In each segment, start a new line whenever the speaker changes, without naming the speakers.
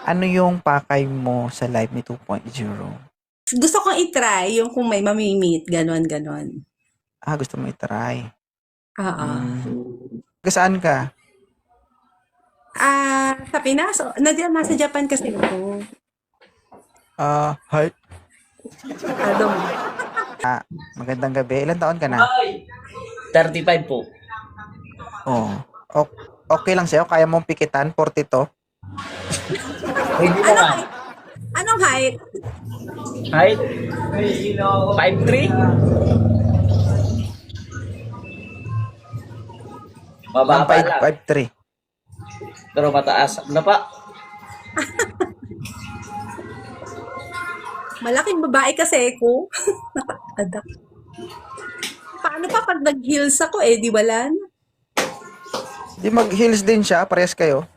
Ano yung pakay mo sa Live Me 2.0?
Gusto kong i-try yung kung may mami-meet, gano'n, gano'n.
Gusto mo i-try.
Oo.
Saan ka?
Sa Pinas, nasa Japan kasi ako.
Hi.
Dom.
Magandang gabi. Ilan taon ka na?
35 po.
Oh. Okay lang sa'yo? Kaya mong pikitan? 42?
Hindi
Anong
naman.
height? Anong height?
Height? 5'3"? Mababa lang.
5'3".
Pero mataas. Ano pa?
Malaking babae kasi ako. Nakaadak. Paano pa pag nag-heels ako di wala na.
Di mag-heels din siya. Parehas kayo.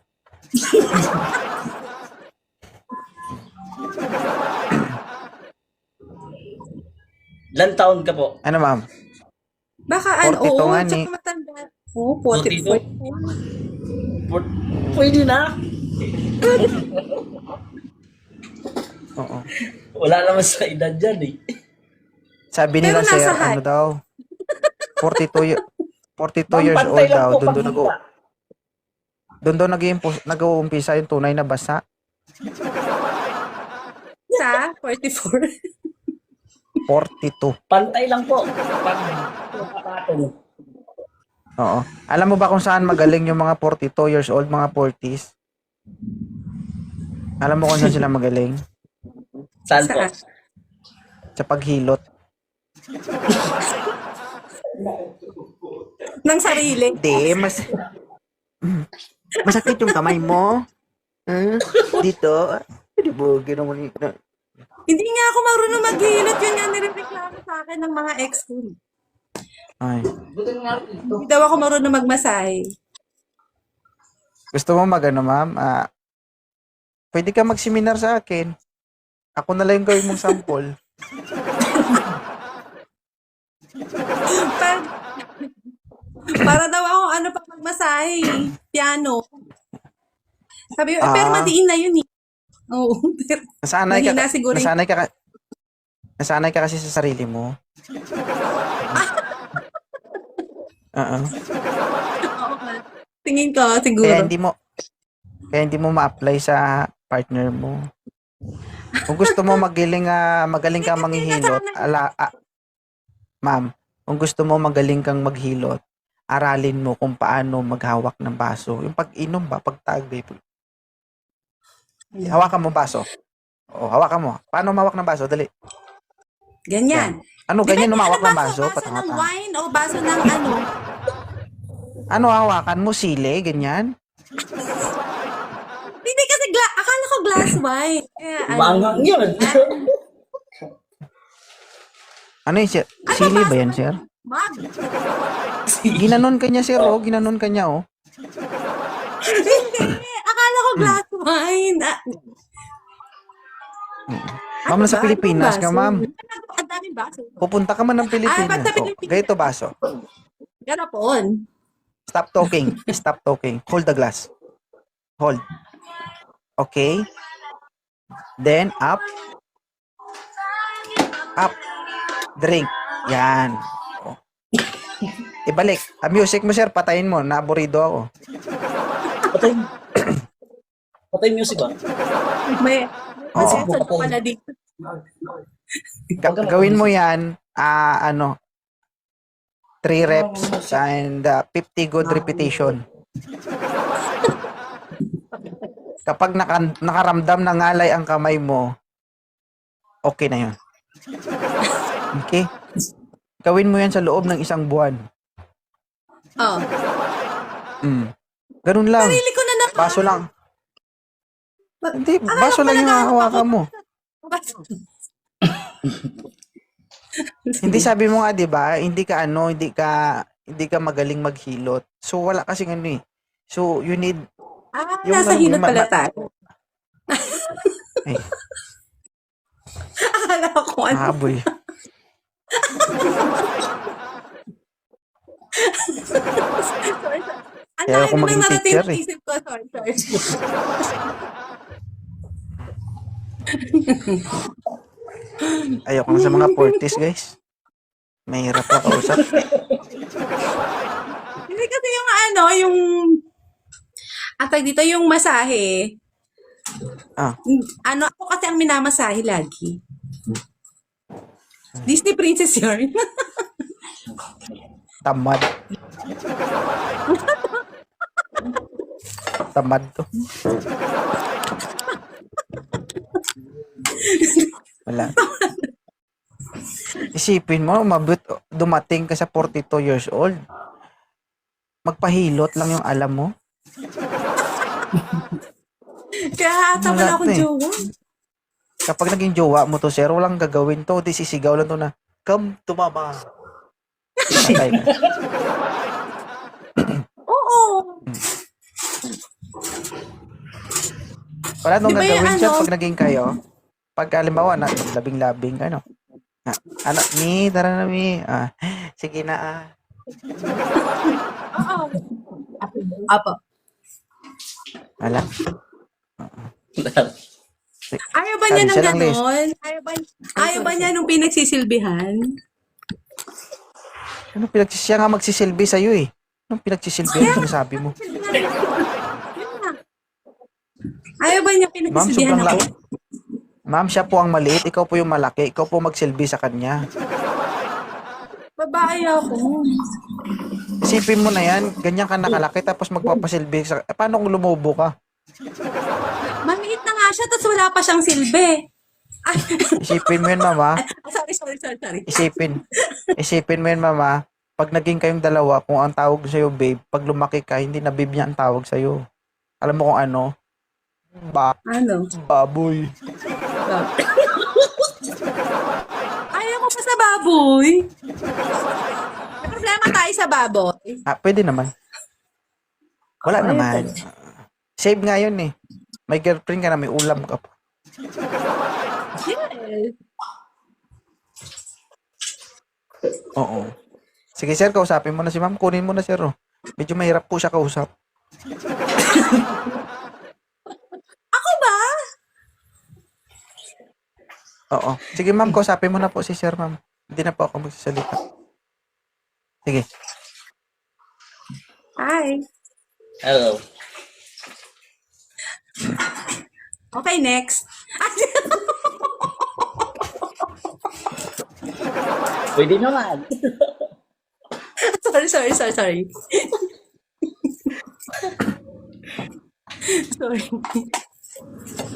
Ilan taon ka po?
Ano, ma'am?
Baka
42
oo,
nga
tsaka
ni.
matanda. 44.
Pwede na.
Oo.
Wala naman sa edad dyan eh.
Sabi
Pero
nila, sir,
nasa
ano
height.
daw? 42
Ma'am,
years
pantay
old
lang
daw.
po pagkita.
Doon daw nag-uumpisa yung tunay na basa.
Sa 44.
42.
Pantay lang po. Pag nakapatong.
Oo. Alam mo ba kung saan magaling yung mga 42 years old, mga 40s? Alam mo kung saan sila magaling?
Saan po?
Saan?
Sa paghilot.
Ng sarili.
Hindi, masakit yung kamay mo. Dito. Hindi mo, ginawa.
Hindi nga ako marunong maghilot. Yun nga nireklamo sa akin ng mga ex ko.
Ay.
Hindi daw ako marunong magmasahe.
Gusto mo ma'am? Pwede ka mag-seminar sa akin. Ako na lang yung gawin mong sample.
Para daw ako pa magmasahe. Piano. Sabi ko, pero madiin na yun eh. Oo.
Nasanay ka,
Mahina siguro.
nasanay ka kasi sa sarili mo. Oo.
Tingin ko, siguro.
Kaya hindi mo ma-apply sa partner mo. Kung gusto mo magaling kang manghihilot, ma'am, kung gusto mo magaling kang maghilot, aralin mo kung paano maghawak ng baso. Yung pag-inom ba, pagtagay. Hawakan mo baso. Hawakan mo. Paano mawak ng baso? Dali.
Ganyan.
Ano, ganyan umawak ng
baso?
baso?
Baso ng wine o baso ng ano?
Ano hawakan mo? Sili? Ganyan?
Hindi kasi, akala ko glass wine.
Mangang yun.
Ano yun, sir? Sili ba yan, sir?
Ma'am.
Ginanon ka niya, sir, oh. Ginanon ka niya, oh.
Hindi. Akala ko glass wine.
Ma'am, nasa Pilipinas ka, ma'am.
Ang daming baso.
Pupunta ka man ng Pilipinas.
basta Pilipinas.
Ganito baso.
Ganapon.
Stop talking. Stop talking. Hold the glass. Hold. Okay. Then, up. Up. Drink. Yan. Oh. Ibalik. Ang music mo, sir, patayin mo. Naaburido ako.
Patay. Patay music ba?
May
Oo.
sensor pa pala dito.
Gawin mo yan, 3 reps and 50 good repetition. Kapag nakaramdam na ngalay ang kamay mo, okay na yun. Okay? Gawin mo yan sa loob ng 1 buwan.
Oh.
Ganun lang.
Sarili ko na
Baso lang. Hindi, baso lang yung hawakan mo. Hindi, sabi mo nga, 'di ba? Hindi ka magaling maghilot. So wala kasi ano eh. So you need yung
nasa hilot pala tayo.
Ay,
Akala ko ano.
haboy.
Sorry. Ang
Kaya ako
dami
maging
nang narating
teacher,
sa
eh.
isip ko. Sorry.
Ayoko na sa mga 40s, guys. Mahirap na kausap.
Hindi kasi yung ano, yung atag dito yung masahe.
Ah,
Ano, ako kasi ang minamasahe lagi. Disney princess yun.
tamad. Tamad to. Wala. Isipin mo, dumating ka sa 42 years old. Magpahilot lang yung alam mo.
Kaya ata wala
Wala
akong
to eh.
jowa.
Kapag naging jowa mo to, sir, walang gagawin to. Di sisigaw lang to na, come to mama. Patay ka.
Oo.
Wala nung
Di ba yung
gagawin siya
ano?
pag naging kayo. Pag halimbawa na, labing-labing, ano. Ano, mi, tara na, mi. Sige na,
Oo. Apo.
Wala.
Ayaw ba niya
Sabi
ng
siya lang, Liz.
ganon? Ayaw ba niya nung pinagsisilbihan?
Ano siya nga magsisilbi sa'yo eh. Anong pinagsisilbi yung sinasabi mo?
Ayaw ba niya
Ma'am,
pinagsisilbihan
sobrang
ako?
laki. Ma'am, siya po ang maliit, ikaw po yung malaki, ikaw po magsilbi sa kanya.
Babae ako.
Isipin mo na yan, ganyan ka nakalaki tapos magpapasilbi sa... paano kung lumubo ka?
Maliit na nga siya, tapos wala pa siyang silbi. Ay,
Isipin mo yun, mama.
sorry.
Isipin mo yun, mama. Pag naging kayong dalawa, kung ang tawag sa'yo, babe, pag lumaki ka, hindi na babe niya ang tawag sa'yo. Alam mo kung ano?
Ano?
Baboy.
Ayaw mo pa sa baboy? May problema tayo sa baboy.
Pwede naman. Wala
Ayaw
naman.
talaga.
Save nga yun eh. May girlfriend ka na, may ulam ka pa.
Yes.
Oo. Sige sir, kausapin mo na si ma'am. Kunin mo na sir. Oh. Medyo mahirap po siya kausap.
Ako ba?
Oo. Sige ma'am, kausapin mo na po si sir ma'am. Hindi na po ako magsasalita. Sige.
Hi.
Hello.
Okay, next.
Pwede naman.
sorry. Sorry.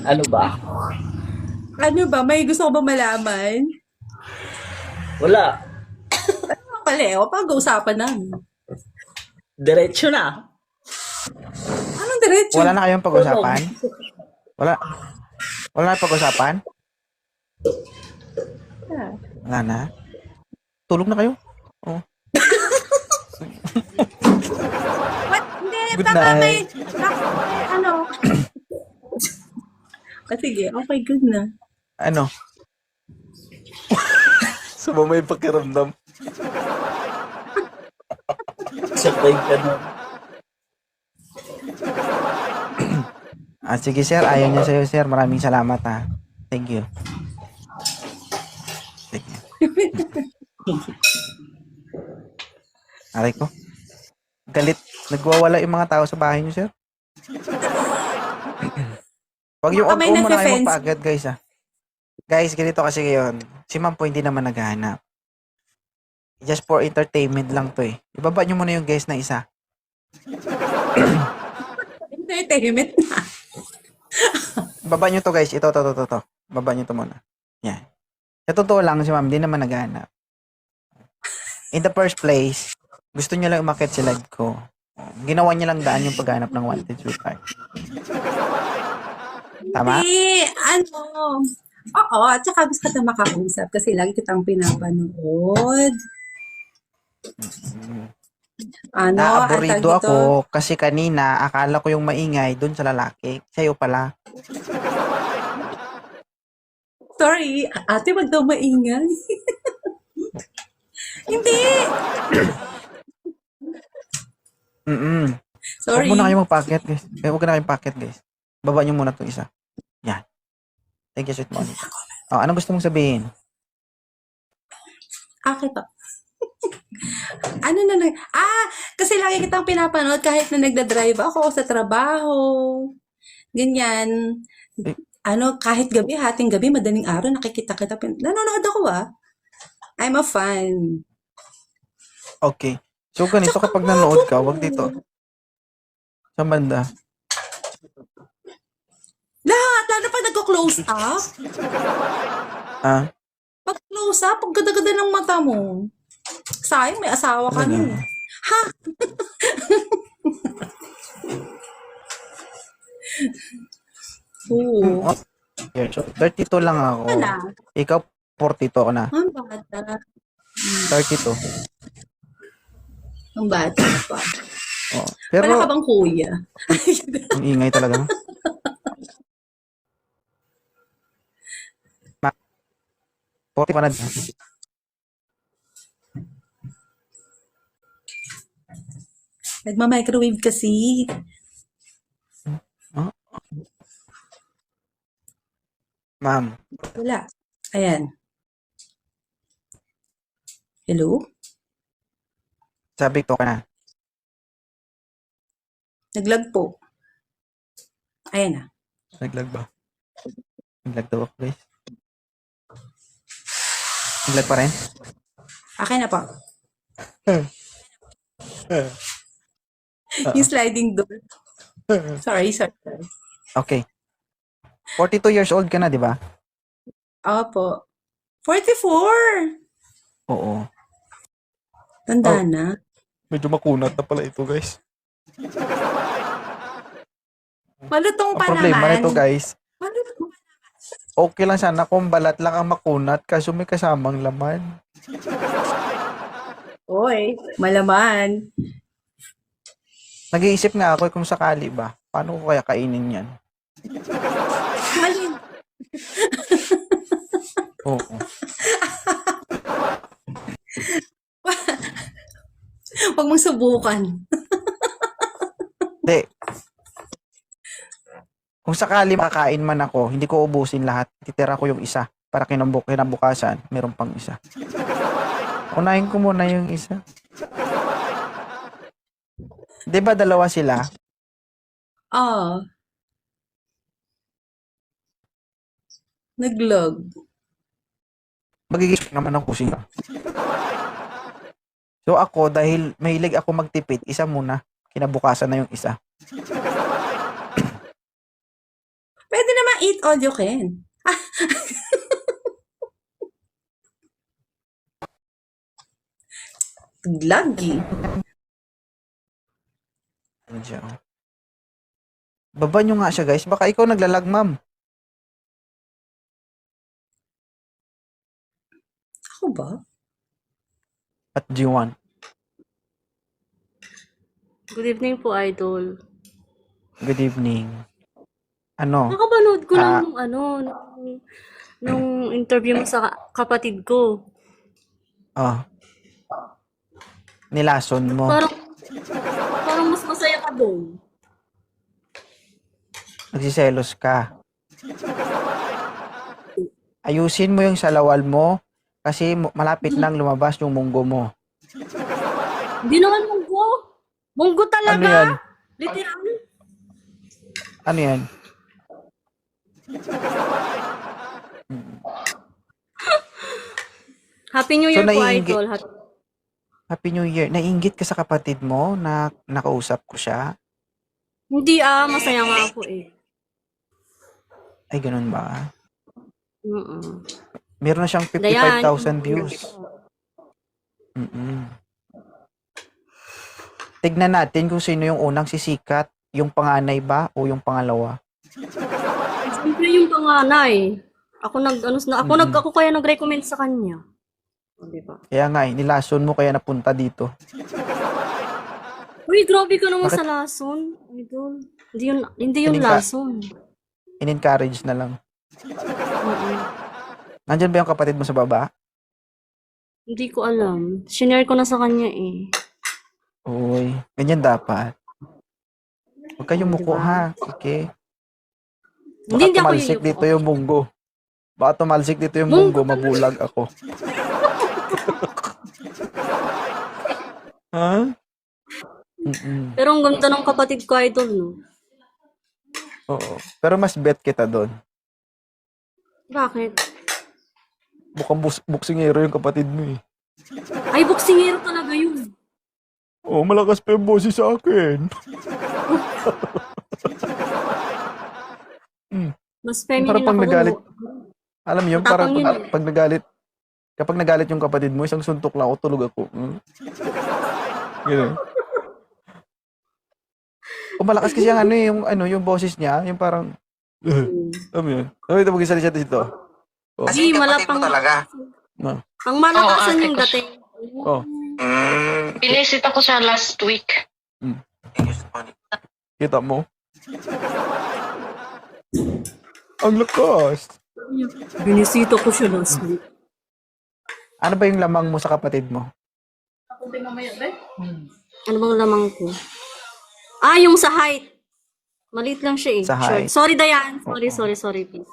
Ano ba?
Ano ba? May gusto ko ba malaman?
Wala.
Paleo, pag-uusapan namin.
Diretso na.
Anong diretso?
Wala na kayong pag-usapan? Wala. Wala na pag-usapan?
Ah.
Wala na. Tulog na kayo? Oo.
What? Hindi,
Good
baka
night.
may ano. Sige, okay, good na.
Ano? Sumama yung pakiramdam.
Sabay ka na.
Sige sir, ayaw niya sa'yo sir. Maraming salamat ha. Thank you. Sige. Aray ko. Galit. Nagwawala yung mga tao sa bahay niyo sir. Wag yung
Baka may
huwag mo na kayo
nagfe-fence.
magpa-agad guys ha. Guys, ganito kasi ngayon. Si ma'am po hindi naman naghahanap. Just for entertainment lang to eh. Ibaba niyo muna yung guys na isa.
Entertainment na.
Baba nyo to guys. Ito. Baba nyo to muna. Yan. Sa totoo lang, si ma'am, di naman naghahanap. In the first place, gusto nyo lang umakit sa live ko. Ginawa nyo lang daan yung paghanap ng wanted sweetheart. Tama?
Hindi, ano. Oo, at saka gusto kita makausap kasi lagi kitang pinapanood. Ano,
Naaburido
atag dito.
ako kasi kanina, akala ko yung maingay dun sa lalaki. Sa'yo pala.
Sorry, ate, wag daw maingay. Hindi.
Huwag
Sorry.
muna kayo magpaket guys. Huwag na kayong packet guys. Baba nyo muna itong isa. Yan. Thank you, sweet Monica. Oh, anong gusto mong sabihin?
Akin to. Ano na lang? Kasi lagi kitang pinapanood kahit na nagda-drive ako sa trabaho. Ganyan.
Eh,
Kahit gabi, hating gabi, madaling araw, nakikita kita. Nanonood ako I'm a fan.
Okay. So, ganito kapag nanood ka, wag dito. Sa banda.
Lahat, lalo pa nagko-close up.
Ah,
Pag close up, pag gada-gada ng mata mo. Sayang, may asawa ka
talaga.
na. Ha? Oo.
Oh, yeah, so, 32 lang ako.
Wala.
Ikaw, 42 ka na.
Ang bata.
32.
Ang bata pa.
Oh.
Wala
Pero,
ka bang kuya?
ang ingay talaga. 40 pa na.
Nagma-microwave kasi.
Oh, ma'am,
Wala. Ayan. Hello?
sabi ko ka na.
Naglag po. Ayan na.
Naglag ba? Naglag daw ako, guys. Naglag pa rin?
Akin na po. Yung sliding door. Sorry.
Okay. 42 years old ka na, di ba?
Opo. 44!
Oo.
Tanda na.
Medyo makunat na pala ito, guys.
Malutong
Ang
pa
problema
naman.
nito, guys,
Malutong.
okay lang sana kung balat lang ang makunat kaso may kasamang laman.
Oy, malaman.
Nag-iisip nga ako kung sakali ba, paano ko kaya kainin yan?
Malin.
Oo.
Huwag mong subukan.
Hindi. Kung sakali makakain man ako, hindi ko ubusin lahat. Titira ko yung isa para kinabukasan, meron pang isa. Unahin ko muna yung isa. Di ba dalawa sila?
Ah. Naglag.
Magiging naman ang kusina. So ako, dahil mahilig ako magtipid, isa muna. Kinabukasan na yung isa.
Pwede naman eat all you can. Lagi.
Andiyan. Baba nyo nga siya, guys. Baka ikaw naglalag, ma'am.
Ako ba?
At G1.
Good evening po, Idol.
Good evening. Ano?
Nakapanood ko
Ah.
lang nung interview mo sa kapatid ko.
Oh. Nilason mo.
Parang mas masaya ka doon.
Nagsiselos ka. Ayusin mo yung salawal mo kasi malapit nang lumabas yung munggo mo.
Hindi naman munggo. Munggo talaga.
Ano yan?
Literal.
Ano yan?
Happy New
So,
Year po,
naiinggit-
Idol.
Happy New Year. Naiinggit ka sa kapatid mo na nakausap ko siya?
Hindi masaya nga ako eh.
Ay, ganun ba?
Mm-mm.
Meron na siyang 55,000 views. Mm-mm. Tignan natin kung sino yung unang sisikat. Yung panganay ba o yung pangalawa?
Siyempre yung panganay. Ako kaya nag-recommend sa kanya. O, diba?
Kaya nga nilason mo kaya napunta dito.
Uy, grabe ka naman
Bakit?
sa lason, Idol. Hindi yun
Piling ka-
lason.
In-encourage na lang.
Mm-mm.
Nandyan ba yung kapatid mo sa baba?
Hindi ko alam. Shinare ko na sa kanya eh.
Uy, ganyan dapat. Huwag kayong muko ha. Okay.
Hindi
Baka
ako
tumalsik
yuyuko.
dito yung munggo. Baka tumalsik dito yung munggo, mabulag ako. Ha? Mm-mm.
Pero ang ganda ng kapatid ko, idol, no?
Oo. Pero mas bet kita doon.
Bakit?
Mukhang buksingero yung kapatid mo eh.
Ay, boksingero talaga yun.
Oh, malakas pa yung boses sa akin.
Mas
Parang
feminine
pag
ako.
nagalit, alam mo yun, parang
Matapang yun
pag nagalit, kapag nagalit yung kapatid mo, isang suntok lang ako, tulog ako. Ganun. O malakas kasi yung yung boses niya, yung parang, alam mo yun. Ito mag-isalita dito. Oh.
Hindi, malapang.
No.
Ang malakasan yung dating.
Oh.
Binisit ako siya last week.
Kita mo? Ang lakas.
Binisita ko siya last week.
Ano ba yung lamang mo sa kapatid mo?
Ano bang lamang ko? Ah, yung sa height. Maliit lang siya eh.
Sa height.
Sorry, Dayan. Sorry, please.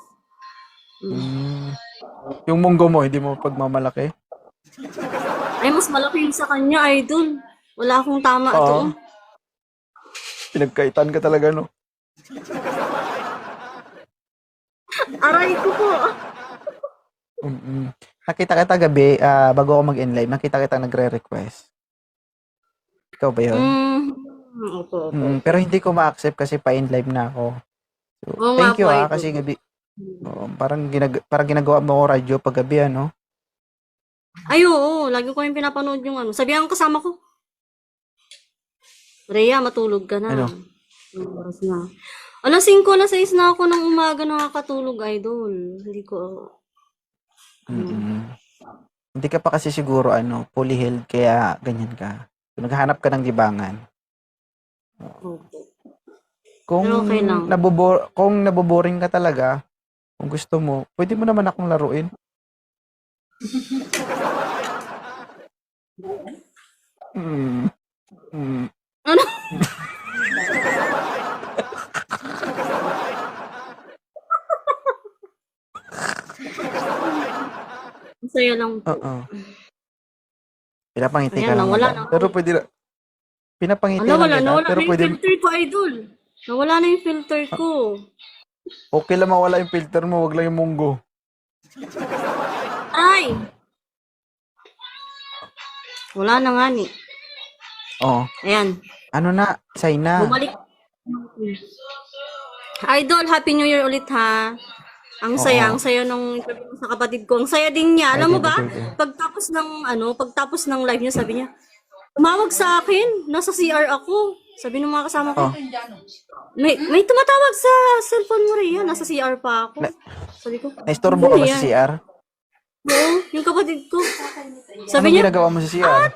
Yung munggo mo, hindi mo pagmamalaki?
Ay, mas malaki yung sa kanya, idol. Wala akong tama
Oo.
ito.
Pinagkaitan ka talaga, no?
Aray ko po.
Nakita kita gabi, bago ako mag-enlive, nakita kita nagre-request. Ikaw ba yun?
Opo.
Pero hindi ko ma-accept kasi pa-enlive na ako. So,
Oo nga
thank you
po,
ah,
idol.
kasi gabi, parang ginagawa mo ako radyo pag gabi, ano?
Ay, oo. Lagi ko yung pinapanood yung ano. Sabihan ko kasama ko. Rhea, matulog ka na.
Ano?
Anong oras na? Alas 5, alas 6 na ako ng umaga nakakatulog, idol. Hindi ko...
Hindi ka pa kasi siguro, fully healed, kaya ganyan ka. So, naghahanap ka ng libangan.
Opo.
Kung
Pero okay lang.
kung naboboring ka talaga, kung gusto mo, pwede mo naman akong laruin.
Ano? Masaya lang po.
Oo. Pinapangiti
Ayan
ka
lang,
lang.
wala
madam.
na.
Pero pwede na. Pinapangiti
Ano,
lang kita.
nawala
Pero
na yung
pwede,
filter ko, idol. Nawala na yung filter ko.
okay lang mawala yung filter mo, wag lang yung munggo.
Ay! Wala na nga ni.
Oo.
Ayan.
Ano na? Say na.
Bumalik. Idol, Happy New Year ulit ha. Ang saya nung interview mo sa kapatid ko. Ang saya din niya. Alam mo ba? Pagtapos ng live niya, sabi niya, tumawag sa akin. Nasa CR ako. Sabi ng mga kasama ko. May tumatawag sa cellphone mo rin. Nasa CR pa ako. Sabi ko,
Naistorbo ka
ano
ba
yan?
sa CR?
Oo, yung kapatid ko.
Anong
Sabi niya,
ginagawa mo sa CR?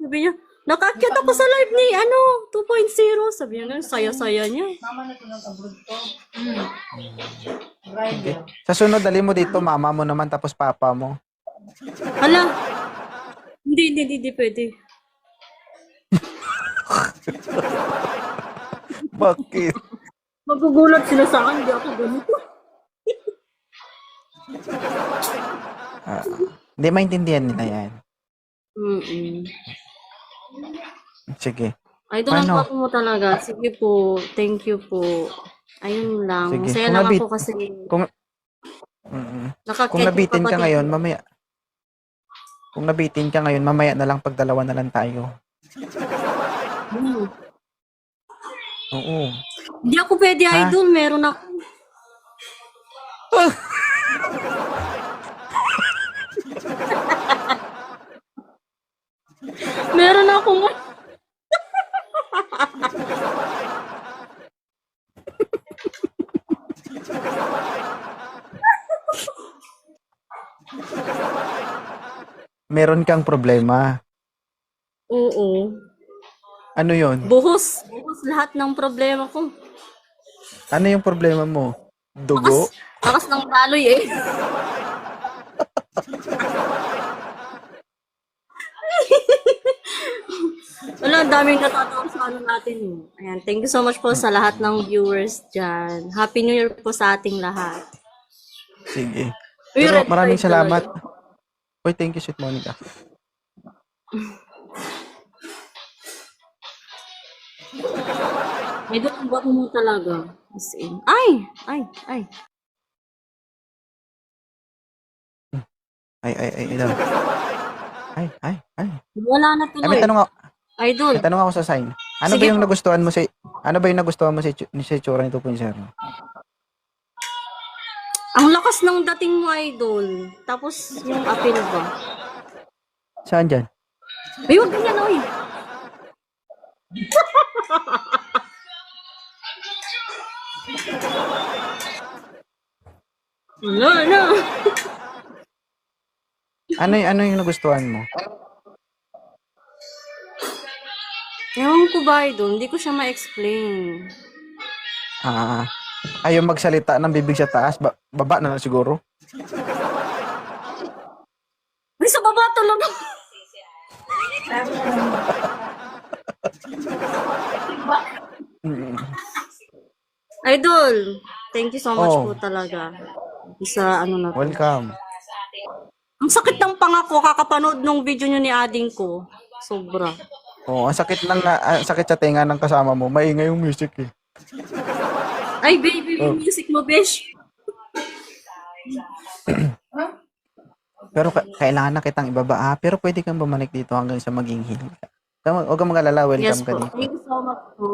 sabi niya, nakakyat ako sa live ni 2.0. Sabi niya, saya-saya niya.
Okay. Sa sunod, dali mo dito, mama mo naman, tapos papa mo.
Hala. Hindi pwede.
Bakit?
Magugulat sila sa akin, hindi ako ganito.
Hindi maintindihan nila yan. Sige.
Idol, ang gwapo mo talaga. Sige po, thank you po. Ayun lang.
Sige.
Masaya
Kung
lang
nabit-
ako kasi nakakyat
Kung
yung
nabitin ka
kapatid
ngayon,
ko.
mamaya. Kung nabitin ka ngayon, mamaya na lang pagdalawa na lang tayo. Oo.
Hindi ako pwede,
Ha?
idol. Meron ako. Meron ako.
Meron kang problema.
Oo.
Ano yon?
Buhos lahat ng problema ko.
Ano yung problema mo? Dugo?
Takas ng daloy eh. Wala, daming natatawa sa ano natin. Ayan, thank you so much po sa lahat ng viewers dyan. Happy New Year po sa ating lahat.
Sige.
Uy,
Pero
red
maraming
flag
salamat.
talaga.
Uy, thank you, Sweet Monica.
Idol, ang guwapo mo talaga. As in. Ay.
Ay, daw. Ay.
Wala na
Ay,
tuloy. Idol,
may tanong ako sa sign. Ano
Sige
ba yung
po.
nagustuhan mo sa itsura ni 2.0?
ang lakas ng dating mo, Idol. Tapos, yung appeal ba?
Saan dyan?
Ay, huwag ganyan, oy. Wala.
Ano yung nagustuhan mo?
Ewan ko ba, Idol? Hindi ko siya ma-explain.
Ayaw magsalita ng bibig sa taas, baba na lang siguro.
Ay, sa baba talaga.
Mm.
Idol, thank you so much
Oh.
po talaga. Sa ano na to.
Welcome.
Ang sakit ng panga ko, kakapanood nung video nyo ni ading ko. Sobra.
Oh, ang sakit sa tenga ng kasama mo. Maingay yung music eh.
Ay, baby, yung music mo, besh.
Pero kailangan na kitang ibaba. Pero pwede kang bumalik dito hanggang sa maging heal ka. Huwag kang mag-alala,
Yes
welcome ka
po.
dito.
Thank you so much po.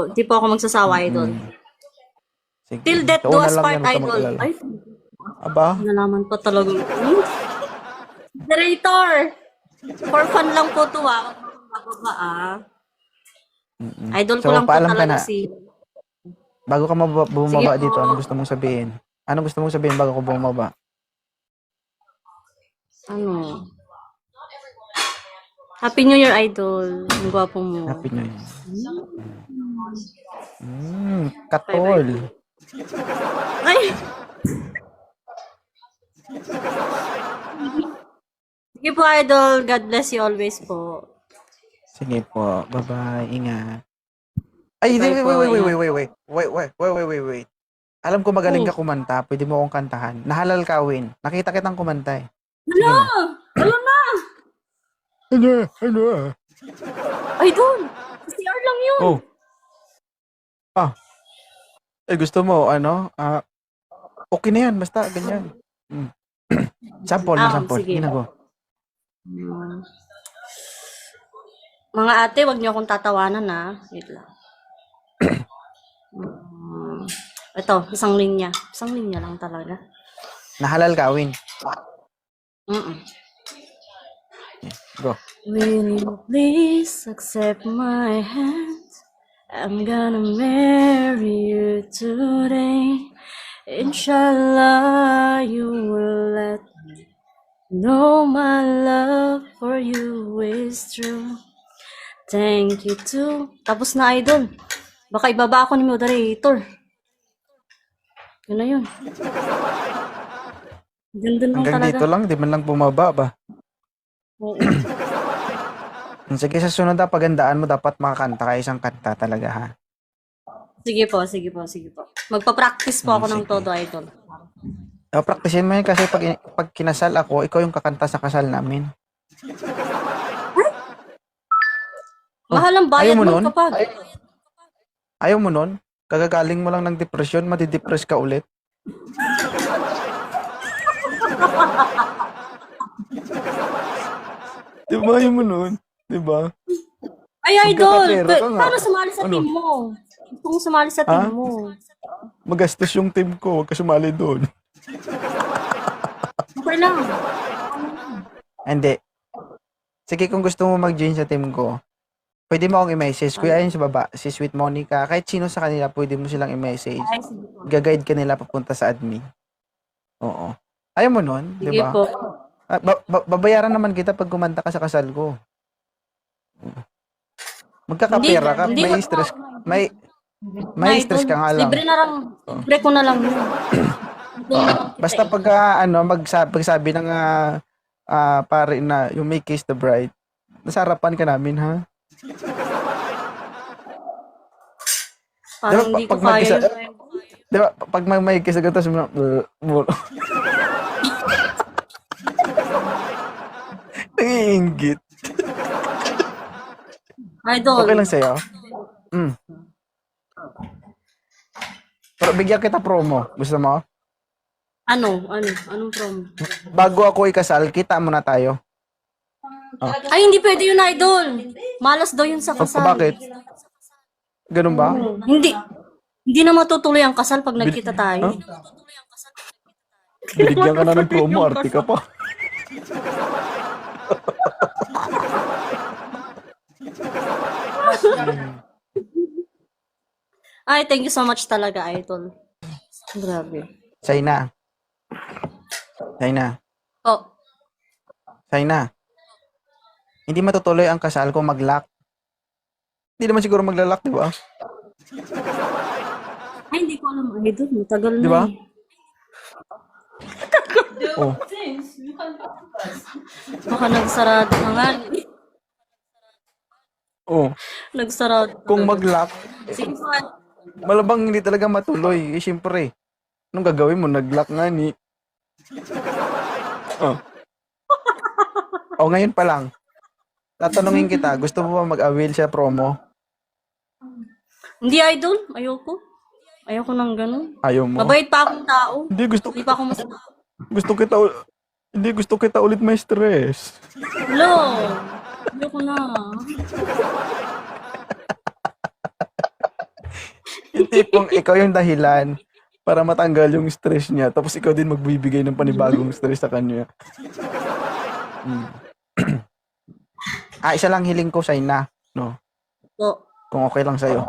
Di po ako magsasawa, Idol.
Sige.
Till death
Sa
do
una
us
lang
part,
yan, huwag kang
Idol.
mag-alala.
Ay,
Aba,
nalaman pa talaga. Moderator! For fun lang po to, ah. Bababa, ah. Idol ko
So,
lang po
paalam ka
talaga
na.
si...
bago ka bumaba
Sige po.
dito, ano gusto mong sabihin? Ano gusto mong sabihin bago ka bumaba?
Ano? Happy New Year, Idol. Ang gwapo mo.
Happy New Year. Katol.
Ay! Sige po, Idol. God bless you always po.
Sige po. Bye-bye. Ingat. Ay,
Bye po,
wait. Alam ko magaling ka kumanta. Pwede mo akong kantahan. Nahalal kawin. Nakita kitang kumanta eh.
Hala! Hala na!
Ano?
Idol! CR lang yun.
Oh. Gusto mo, okay na yan. Basta, ganyan. Sample.
Sige.
Ginago.
Mga ate, wag niyo akong tatawanan, ha. Wait lang. Ito, isang linya. Isang linya lang talaga.
Nahalal kawin. Go.
Will you please accept my hand? I'm gonna marry you today. Inshallah, you will let me know my love for you is true. Thank you too. Tapos na, Idol. Baka ibaba ako ni moderator. Yun na yun. Ganda lang
Hanggang
talaga.
dito lang, di man lang bumaba ba?
Oo.
Sige, sa sunod na pagandaan mo, dapat makakanta ka isang kanta talaga ha.
Sige po. Magpa-practice po ako ng
Sige.
todo, Idol.
Praktisin mo yun kasi pag kinasal ako, ikaw yung kakanta sa kasal namin.
Mahal ang bayad
ayaw mo
mo
nun?
kapag.
Ayaw mo nun? Kagagaling mo lang ng depression, madidepress ka ulit. Diba ayaw mo nun? Diba?
Ay, Idol!
Magkakapera ka nga.
Paano sumali sa
Ano?
team mo? Gusto kong sumali sa team
Ha?
mo.
Magastos yung team ko, huwag ka sumali doon.
Okay lang.
Hindi. Sige, kung gusto mo mag-join sa team ko, pwede mo akong i-message. Kuya, ayun sa baba, si Sweet Monica, kahit sino sa kanila, pwede mo silang i-message.
Ay, sige po.
Gaguide ka nila papunta sa admin. Oo. Ayaw mo nun, di
Sige
ba?
po.
Babayaran naman kita pag kumanta ka sa kasal ko. Magkakapera ka,
Hindi,
may
wag
stress,
po.
may stress ka nga lang.
Libre na lang. Libre ko na lang yun.
Basta pag pagsabi ng pare na you may kiss the bride, nasa harapan ka namin ha.
Parang
Diba,
hindi ko
pag
kaya
mag-isa-
yun.
Di ba, pag may kiss agad, tapos nangiinggit.
Idol.
Okay lang sa'yo? Mm. Pero bigyan kita promo. Gusto mo?
Anong promo?
Bago ako ikasal, kita muna tayo.
Ay, hindi pwede yun, Idol. Malas daw yun sa kasal.
Bakit? Ganun ba?
Hindi. Hindi na matutuloy ang kasal pag nagkita tayo.
Binigyan ka na ng promo, arte ka pa.
Ay, thank you so much talaga, Idol. Grabe.
China. China.
Oh,
China. Hindi matutuloy ang kasal kung mag-lock. Hindi naman siguro magla-lock, di ba?
ay, hindi ko alam, Idol. Matagal na
Di ba?
eh.
Oh.
Baka nagsarado na nga.
Oh.
Nagsarado.
Kung mag-lock,
Sige po.
malabang hindi talaga matuloy. Eh, syempre. Anong gagawin mo? Nag-lock nga ni. Oh. Oh, ngayon pa lang. Tatanungin kita, gusto mo ba mag-avail sa promo?
Hindi, Idol. Ayoko. Ayoko nang ganun.
Ayaw mo.
Mabait pa akong tao.
Hindi
Hindi pa ako mas...
gusto kita ulit may stress.
Hello. Ayoko na.
Yung tipong ikaw yung dahilan para matanggal yung stress niya, tapos ikaw din magbibigay ng panibagong stress sa kanya. Hmm. Isa lang hiling ko sa ina, no?
So,
Kung okay lang sa'yo.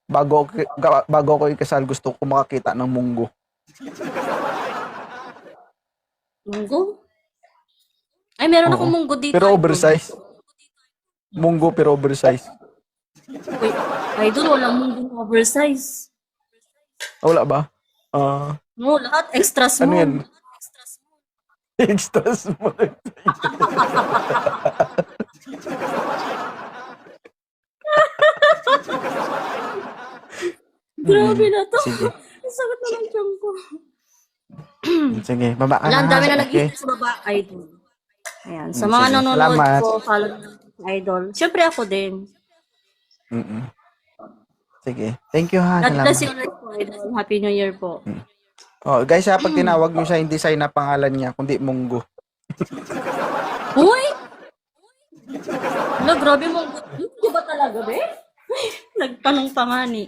Bago ako ikasal, gusto ko makakita ng munggo.
munggo? Ay, meron
Oo.
akong munggo dito.
Pero
Idol.
oversize. Munggo pero oversize.
Wait, Idol, walang munggo oversize.
Wala ba?
No, lahat extra
Ano
small.
yan? Extra small.
Grabe na to.
Sige.
Ang sakit na ng tiyan ko.
Sige, baba ka
Wala, ang dami na
Okay.
nag-iisip sa baba, Idol. Ayan, sa
Mm,
mga
sige.
nanonood
Salamat.
ko, follow nyo, Idol. Siyempre ako din.
Mm-mm. Sige. Thank you ha.
God bless you
Salamat.
ulit po, Idol. Happy New Year po.
Oh, guys, pag tinawag nyo siya, hindi sign na pangalan niya, kundi munggo.
Uy! Wala, grabe mo. Hindi ba talaga, be? Nagtanong pa nga ni.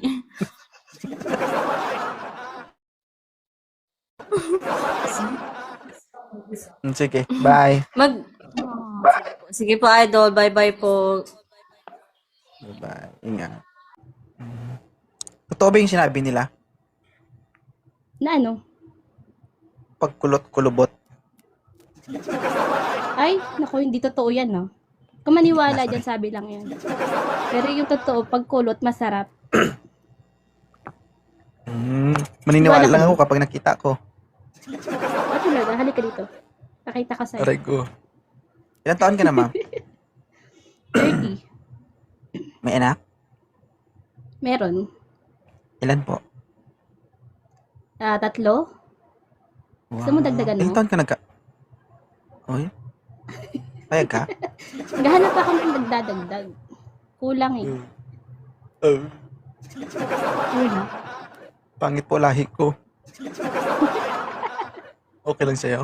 Sige, bye.
Sige po, Idol. Bye-bye po.
Bye. Ingat. Totoo ba yung sinabi nila?
Na ano?
Pagkulot-kulubot.
Ay, naku, hindi totoo yan, no? Kung maniwala dyan, sabi lang yan. Pero yung totoo, pagkulot, masarap.
Maniniwala
Wala ka
lang
ba?
ako kapag nakita ko.
Ah, talaga, halika dito. Pakita ko sa'yo.
Aray ko. Ilang taon ka na, ma'am?
30.
May anak?
Meron.
Ilan po?
3. Gusto mo dagdagan mo?
Ilang taon ka nagka... Oy? Payag ka?
Gahanap ako ng dagdadagdag. Kulang eh. Kulang.
Pangit po lahi ko. Okay lang sa'yo?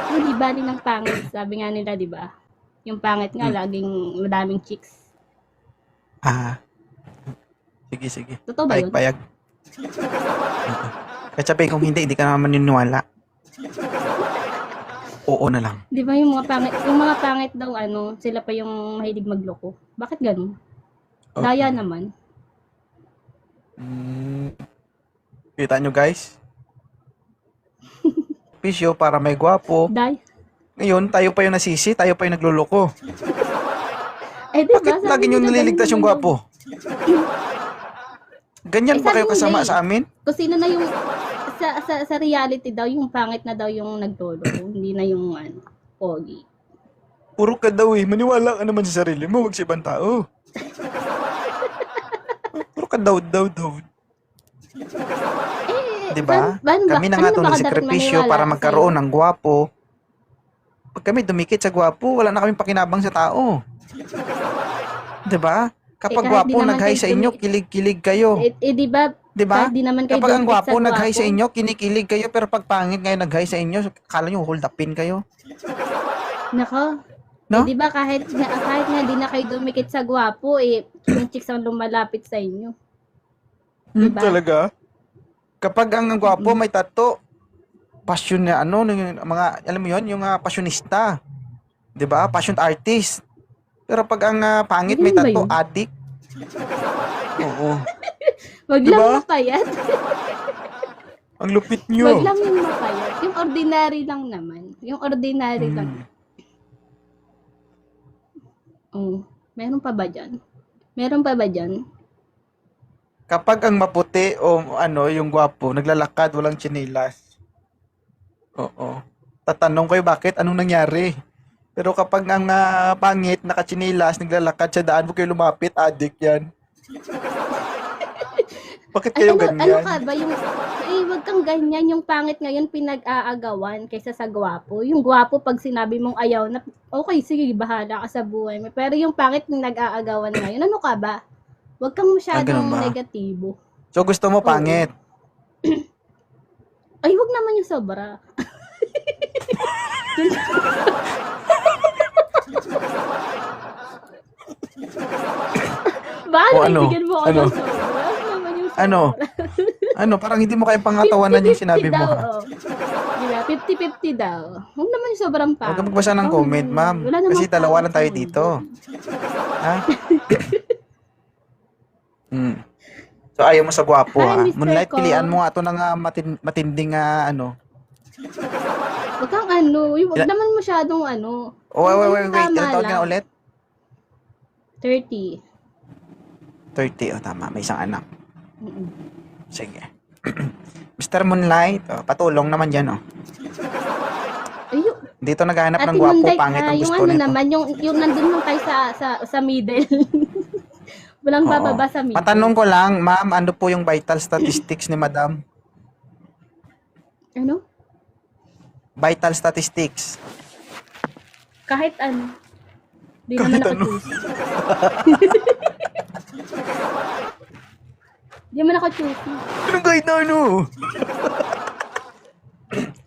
Hindi bali ng pangit. Sabi nga nila, di ba? Yung pangit nga, laging madaming chicks.
Sige, sige.
Totoo ba yun?
Payag. Kahit sabihin kung hindi ka naman maniniwala. Oo na lang.
Di ba yung mga pangit daw, sila pa yung mahilig magloko. Bakit ganun?
Okay.
Daya naman.
Kita nyo, guys? Pisyo para may gwapo. Ngayon, tayo pa yung nasisi, tayo pa yung nagluloko.
Eh, diba?
Bakit lagi nyo nililigtas yung gwapo? Ganyan
Eh,
ba kayo
sabi
kasama
nila eh.
sa amin?
Kung sino na yung sa reality daw, yung pangit na daw yung nagtolo, hindi na yung pogi.
Puro ka daw eh. Maniwala ka naman sa sarili mo, wag sa ibang tao. Puro ka daw.
Eh,
'Di ba?
paano ba?
Kami na
Ano
nga
na
itong
ba dapat
nagsekripisyo
maniwala
para
sa'yo?
magkaroon ng gwapo. Pag kami dumikit sa gwapo, wala na kaming pakinabang sa tao. 'Di ba? Kapag
kahit di
gwapo
naman
nag-hi
kayo
sa inyo, kilig-kilig kayo.
di ba,
'Di ba?
kahit di naman kayo
Kapag ang
dumikit
gwapo
sa
nag-hi sa
gwapo,
inyo, kinikilig kayo, pero pag pangit ngayon nag-hi sa inyo, akala nyo hold upin kayo.
nako,
No?
di ba kahit nga di na kayo dumikit sa gwapo, yung chicks ang lumalapit sa inyo. Diba?
Talaga? Kapag ang gwapo may tato, passion na ano, yung mga, alam mo yon, yung passionista. 'Di ba? Passion artist. Pero pag ang pangit may
Ganun ba
tato,
yun?
addict. Oo.
Wag
Diba?
lang mapayat.
Ang lupit
Wag
nyo.
lang yung mapayat. Yung ordinary lang naman. Yung ordinary lang. Oh, meron pa ba dyan? Meron pa ba dyan?
Kapag ang maputi o ano, yung gwapo, naglalakad, walang tsinelas. Oo. Tatanong kayo bakit? Anong nangyari? Pero kapag ang pangit, nakatsinilas, naglalakad sa daan, huwag kayo lumapit, addict yan. Bakit
Ay,
kayo
ano
ganyan?
ka ba? Wag kang ganyan. Yung pangit ngayon pinag-aagawan kaysa sa gwapo. Yung gwapo pag sinabi mong ayaw na, okay, sige, bahala ka sa buhay mo. Pero yung pangit nag-aagawan ngayon, ano ka ba? Wag kang masyadong
ganun ba?
negatibo.
So gusto mo pangit?
Ay, wag naman yung sobra. Bakit
O, ano?
bigyan mo ako
Ano?
ng sobra? Wag naman yung sobra.
Ano? Ano, parang hindi mo kaya pangatawanan yung sinabi mo.
daw,
Ha?
oh. Diba? 50-50 daw. Huwag naman yung sobrang pa.
Huwag ka magbasa ng comment, ma'am. Kasi dalawa lang tayo dito. Ha? So ayaw mo sa gwapo,
Hi,
ha?
Mr.
Moonlight,
Ko.
pilian mo nga ito ng matinding ano.
Huwag kang ano. Huwag
Ila-
naman masyadong ano.
Oh, wait.
Tama
Ilan taon ka
lang.
na ulit?
30.
30. Oh, tama. May isang anak.
Mm-mm.
Sige. Mr. Moonlight, oh, patulong naman dyan, oh.
Ayun.
Dito naghahanap
Ate
ng gwapo,
Monday,
pangit ang
yung
gusto
ano
nito.
naman, yung nandun lang tayo sa middle. Walang
Oo.
bababa sa middle.
Matanong ko lang, ma'am, ano po yung vital statistics ni madam?
Ano?
Vital statistics.
Kahit ano. Di
Kahit
naman
ano.
ako-choose. Di naman ako choose.
Anong kahit na ano?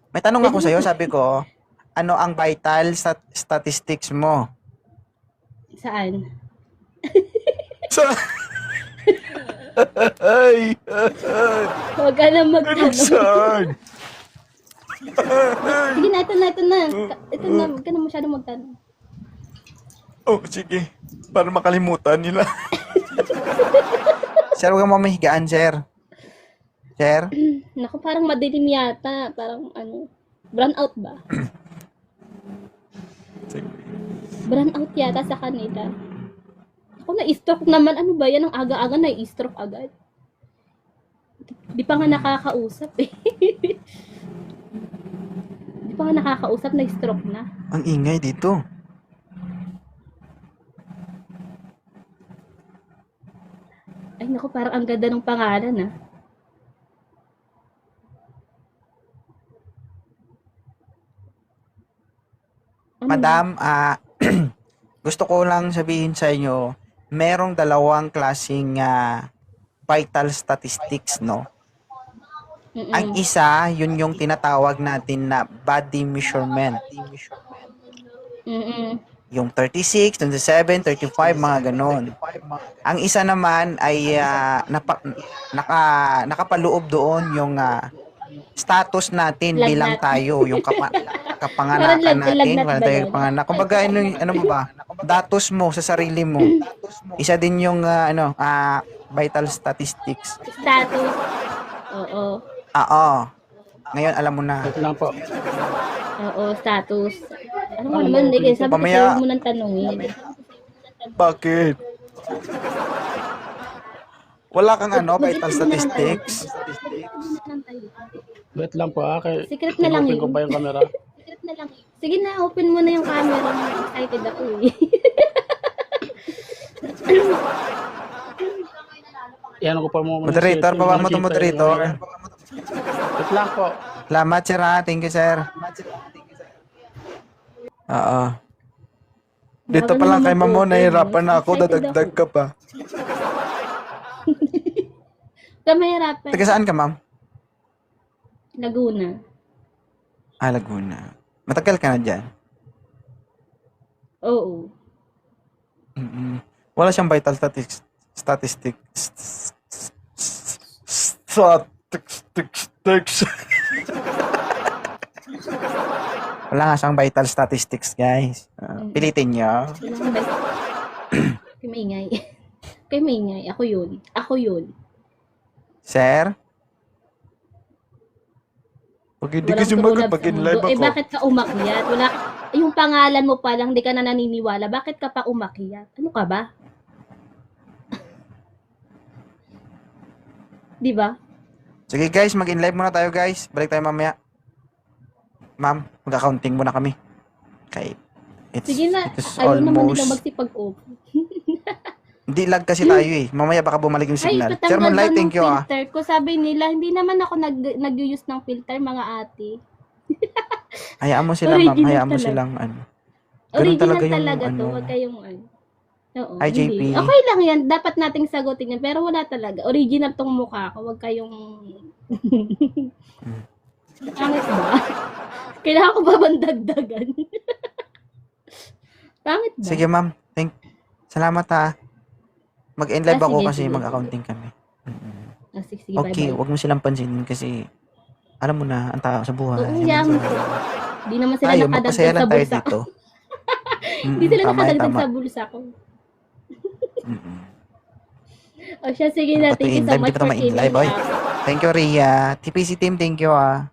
May tanong ako sa'yo, sabi ko, ano ang vital statistics mo?
Saan?
Sa... Ay,
Huwag ka na magtanong.
saan?
Sige na, ito na. Ito na, huwag ka na masyadong magtanong.
Oh, sige. Para makalimutan nila. Sir, huwag kang mamahigaan, sir. Sir?
Naku, parang madilim yata. Parang ano, brown out ba? Brown out yata sa kanila. Ako na-stroke naman. Ano ba yan? Ang aga-aga na-stroke agad. Di pa nga nakakausap eh. Di pa nga nakakausap, na-stroke na.
Ang ingay dito.
Ay naku, parang ang ganda ng pangalan ah. Ano?
Madam, gusto ko lang sabihin sa inyo, merong dalawang klaseng vital statistics, no?
Mm-mm.
Ang isa, yun yung tinatawag natin na body measurement.
Mm-mm.
Yung 36, 27, 35, mga ganon. Ang isa naman ay nakapaloob doon yung status natin
Lagnat.
bilang tayo, yung
Parang
kapanganakan natin.
lagnat
Wala
ba
tayo
yun?
panganak. Kumbaga, ano mo ba? Datos mo sa sarili mo. Isa din yung vital statistics.
Status. Oo.
Oo. Ngayon, alam mo na.
Wait lang po.
Oo, status. Ano mo naman, hindi sabi ko
Mamaya-
sa'yo mo nang tanongin.
Bakit? Wala kang vital statistics.
Wait lang po kay
Secret na lang
Open ko
yun.
pa yung camera.
Secret na lang. Sige na, open mo na yung camera mo. Excited ako eh.
Yan ko pa mo.
Moderator, baba mo to moderator.
Wait lang po.
Salamat, sir, ha? Thank you, sir. Oo. Dito
Baka
pa lang
naman
kay Mamo,
po,
nahihirapan na ako,
excited
dadagdag ka pa.
Kamahirapan.
Taga saan ka, ma'am?
Laguna.
Ah, Laguna. Matagal ka na dyan?
Oo.
Mm-mm. Wala siyang vital statistics. Wala nga siyang vital statistics, guys. Pilitin niyo.
Kailangan ba? Kay maingay. Kay maingay. Ako yun. Ako yun.
Sir? Pag hindi ka
Walang
sumagot,
tumulab
pag
sa
in
mundo.
live
Eh
ako.
bakit ka umakyat? Wala ka, yung pangalan mo pa lang, hindi ka na naniniwala. Bakit ka pa umakyat? Ano ka ba? Di ba?
Sige guys, mag-in live muna tayo guys. Balik tayo mamaya. Ma'am, mag-accounting muna kami. Okay.
Sige na.
It's
Ayaw naman
almost...
nilang magsipag-open.
Hindi lag kasi tayo eh. Mamaya baka bumalik yung
Ay,
signal.
patanggal
Chairman
ba
Light,
ng
thank you ah.
filter ko? Sabi nila, hindi naman ako nag-use ng filter, mga ate.
Hayaan mo sila ma'am.
Original
Hayaan mo
talaga.
silang ano. Ganun
Original
talaga yung
talaga to.
ano.
Huwag kayong ano. Oo,
Hi, JP.
hindi. Okay lang yan. Dapat nating sagutin yan. Pero wala talaga. Original tong mukha ko. Huwag kayong... Pangit ba? Kailangan ko ba bang dagdagan? Pangit ba?
Sige ma'am. Salamat ha. Mag-end live
Ah,
ako
sige,
kasi
sige.
mag-accounting kami.
Ah, sige, sige,
Okay,
bye-bye.
wag mo silang pansinin kasi alam mo na, ang tao sa buhay.
Oo, yan. Hindi naman sila
Tayo,
nakadagdag
magpasaya
sa
lang tayo
bulsa ko.
dito.
Hindi sila
Tama yan,
nakadagdag
tama.
sa bulsa ko.
Mm-mm.
O siya, sige na.
Dapat
Thank you
in
so
live,
much
di pa
for
naman in
tuning
live, oy.
up.
Thank you, Ria. TPC team, thank you ah.